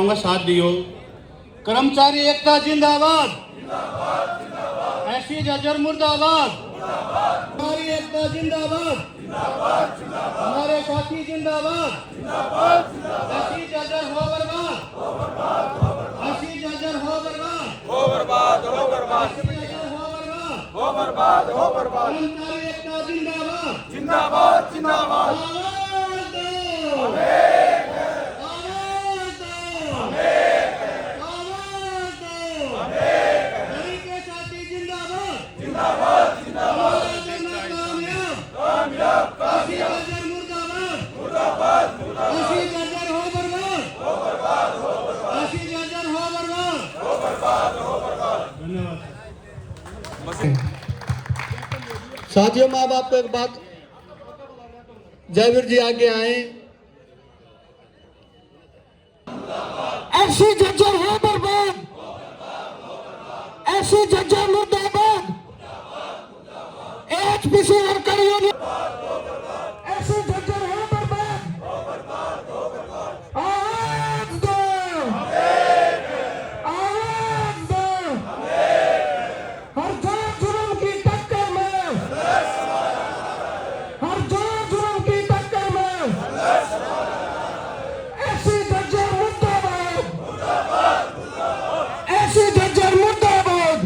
साथ दियो। कर्मचारी एकता जिंदाबाद, ऐसी जर्जर मुर्दाबाद, हमारी एकता जिंदाबाद, हमारे साथी जिंदाबाद, ऐसी जर्जर हो बर्बाद, ऐसी जर्जर हो बर्बाद, हो बर्बाद, हो बर्बाद, ऐसी जर्जर हो बर्बाद, हो बर्बाद, हो बर्बाद। कर्मचारी एकता जिंदाबाद, जिंदाबाद, जिंदाबाद। आवाज दो, आवाज दो, आवाज दो, गरीब के साथी जिंदाबाद, जिंदाबाद, जिंदाबाद, कामयाब, ऐसी जर्जर मुर्दाबाद, ऐसी जर्जर हो बर्बाद, ऐसी जर्जर हो बर्बाद। धन्यवाद। साथियों, माँ बाप को एक बात, जयवीर जी आगे आए। ऐसी जर्जर हो बर्बाद, ऐसी जर्जर मुर्दाबाद, एचपीसी वर्कर यूनियन, ऐसी जर्जर हो बर्बाद, आवाज दो, आवाज दो, हर जोर जुर्म की टक्कर में, हर जोर जुर्म की टक्कर में, ऐसी जर्जर मुर्दाबाद, ऐसी जर्जर मुर्दाबाद।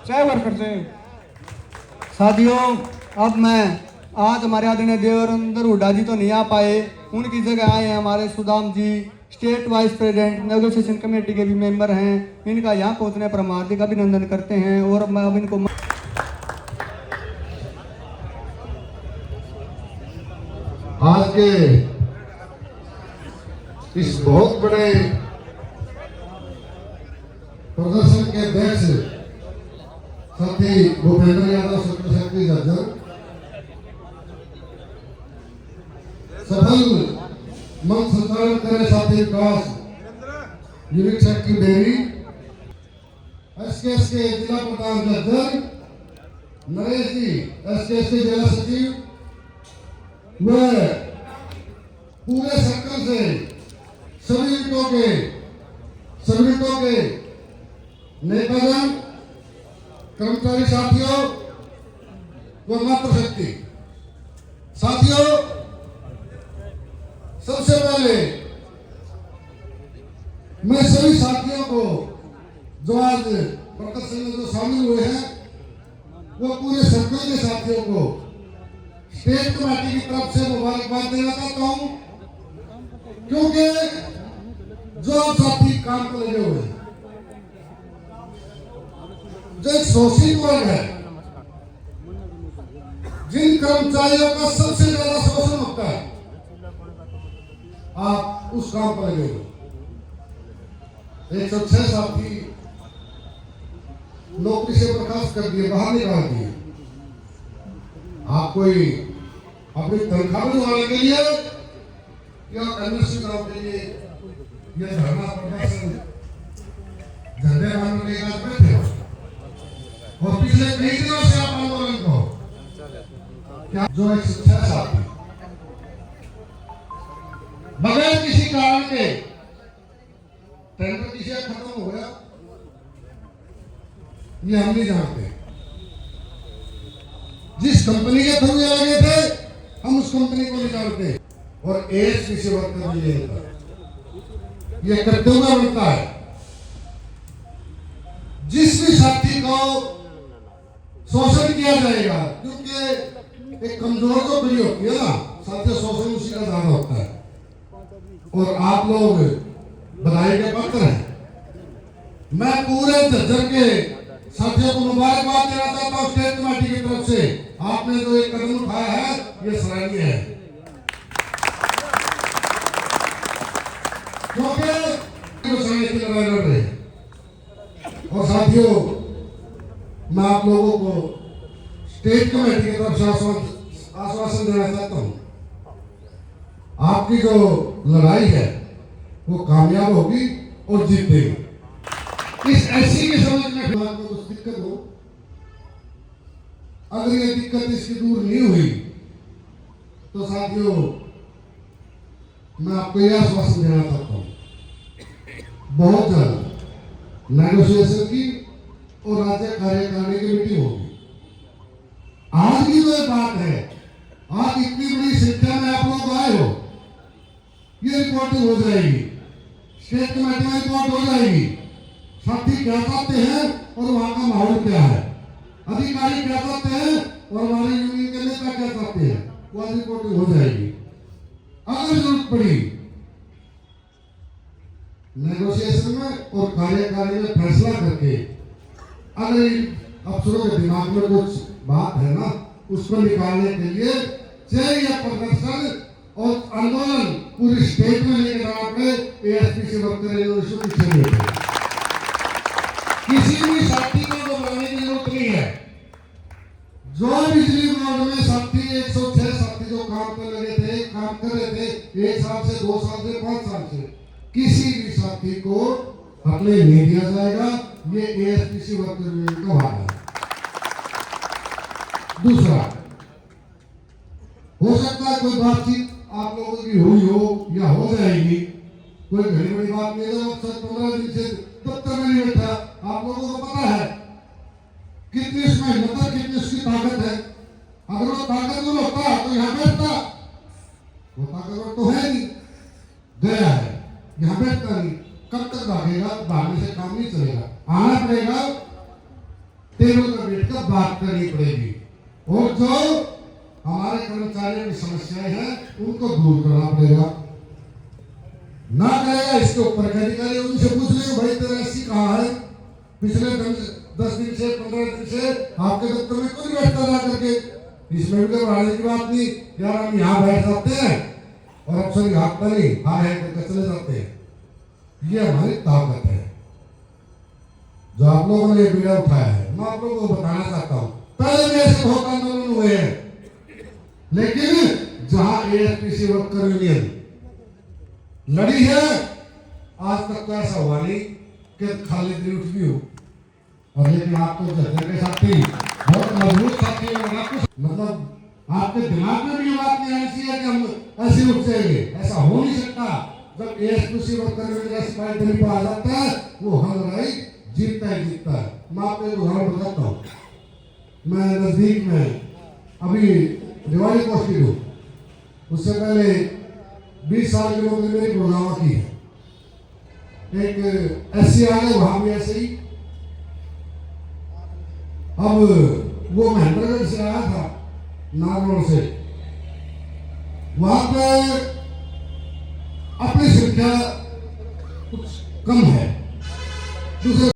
जय वर्कर जय। साथियों, अब मैं आज हमारे आदरणीय देवेंद्र हुड्डा जी तो नहीं आ पाए, उनकी जगह आए हैं हमारे Sudam ji, state vice president, negotiation committee के भी मेंबर हैं। इनका यहाँ पहुँचने पर हम हार्दिक अभिनंदन करते हैं। और मैं अब इनको आज के इस बहुत बड़े प्रदर्शन के अध्यक्ष साथी भूपेंद्र यादव सेक्रेटरी जर्जर, सफल मंच संचालन करे साथी विकास यूनिट सेक्रेटरी डेरी, एसकेएस के जिला प्रधान जर्जर नरेश जी, एसकेएस के जिला सचिव, वह पूरे सर्कल से सभी यूनिटों के नेतागण, कर्मचारी साथियों व मातृशक्ति साथियों, सबसे पहले मैं सभी साथियों को जो आज प्रदर्शन में जो शामिल हुए हैं, वो पूरे सर्कल के साथियों को स्टेट कमेटी की तरफ से मुबारकबाद देना चाहता हूं, क्योंकि जो आप साथी काम पर लगे हुए हैं, जो एक शोषित वर्ग है, जिन कर्मचारियों का सबसे ज्यादा शोषण होता है, आप उस काम पर लगे हो। 106 साथी नौकरी से बर्खास्त कर दिए, बाहर निकाल दिए। आप कोई अपनी तनख्वाह बढ़ाने के लिए या एमएससी काम के लिए यह धरना प्रदर्शन झंडे मारने के बाद बैठे हो, और पिछले कई दिनों से आप आंदोलन को क्या जो 106 साथी बगैर किसी कारण के टेंडर किसी खत्म हो गया, ये हम नहीं जानते। जिस कंपनी के थ्रू ये लगे थे, हम उस कंपनी को नहीं जानते, और एज किसी वर्कर नहीं लेता, ये करते हुए बनता है। जिस भी साथी को शोषण किया जाएगा, क्योंकि एक कमजोर जो बड़ी होती है ना साथियों, शोषण उसी का ज्यादा होता है। और आप लोग बधाई के पात्र हैं। मैं पूरे जर्जर के साथियों को मुबारकबाद देना चाहता हूं स्टेट कमेटी की तरफ से। आपने जो एक कदम उठाया है, ये सराहनीय है, क्योंकि की लड़ाई लड़ रहे हैं। और साथियों, मैं आप लोगों को स्टेट कमेटी की तरफ से आश्वासन देना चाहता हूं, आपकी जो लड़ाई है वो कामयाब होगी और जीतेगी। इस ऐसी के समझ में को कुछ दिक्कत हो, अगर ये दिक्कत इसकी दूर नहीं हुई तो साथियों मैं आपको यह आश्वासन देना चाहता हूँ, बहुत जल्द नेगोशिएशन की और राज्य कार्यकारिणी की मीटिंग होगी। आज की जो बात है, आज इतनी बड़ी संख्या में आप लोग आए हो, ये रिपोर्टिंग हो जाएगी, स्टेट कमेटी में रिपोर्ट हो जाएगी, साथी क्या चाहते हैं और वहां का माहौल क्या है, अधिकारी क्या चाहते हैं और हमारे यूनियन के नेता क्या चाहते हैं, वो रिपोर्टिंग हो जाएगी। अगर जरूरत पड़ी नेगोशिएशन में और कार्यकारिणी में फैसला करके, अगर अफसरों के दिमाग में कुछ बात है ना, उसको निकालने के लिए चाहे यह प्रदर्शन और आंदोलन पूरी स्टेट में लेकर जाना पड़े, एएसपीसी वर्कर एसोसिएशन में किसी भी साथी को घबराने की जरूरत नहीं है। जो बिजली बोर्ड में साथी 106 साथी जो काम कर लगे थे, काम कर रहे थे 1 साल से 2 साल से 5 साल से, किसी भी साथी को हटने नहीं दिया जाएगा। ये एएसपीसी वर्कर यूनियन का वादा है। दूसरा, हो सकता है कोई बातचीत आप लोगों की हुई हो या हो जाएगी, कोई घड़ी बड़ी बात नहीं है। अफसर 15 दिन से दफ्तर में नहीं बैठा, आप लोगों को पता है कितनी उसमें हिम्मत है, कितनी उसकी ताकत है। अगर वो ताकतवर होता तो यहाँ बैठता, वो ताकतवर तो है नहीं, गया है, यहाँ बैठता नहीं। कब तक भागेगा? भागने से काम नहीं चलेगा, आना पड़ेगा, टेबल पर बैठकर बात करनी पड़ेगी और जो हमारे कर्मचारियों की समस्याएं हैं उनको दूर करना पड़ेगा। ना करेगा इसके ऊपर के अधिकारी उनसे पूछ लेंगे, भाई तेरा एससी कहाँ है? पिछले 10 दिन से 15 दिन से आपके दफ्तर में कोई बैठता जा करके, इसमें भी घबराने की बात नहीं यार, हम यहाँ बैठ जाते हैं और अफसर हाथ नहीं हाँ है करके चले जाते हैं। ये हमारी ताकत है जो आप लोगों ने ये बीड़ा उठाया है। मैं आप लोगों को बताना चाहता हूँ, पहले भी ऐसे बहुत आंदोलन हुए हैं, लेकिन जहां एएसपीसी वर्कर यूनियन लड़ी है, आज तक तो ऐसा हुआ नहीं कि खाली दिल उठ भी हो। और लेकिन आप तो जैसे के साथी बहुत मजबूत साथी है, मतलब आपके दिमाग में भी ये बात नहीं आनी चाहिए कि हम ऐसे उठ जाएंगे, ऐसा हो नहीं सकता। जब एएसपीसी वर्कर यूनियन का सिपाही दिल्ली पर आ जाता है, वो हर लड़ाई जीतता ही जीतता है। मैं आपको एक उदाहरण बताता हूँ। मैं नजदीक में अभी दिवाली पहुंची हूँ, उससे पहले 20 साल की नौकरी मेरी गुड़गांव की है। एक एससी आ गए, वहां भी ऐसे ही। अब वो महेंद्रगढ़ से आया था, नागौर से, वहां पे अपनी संख्या कुछ कम है, दूसरे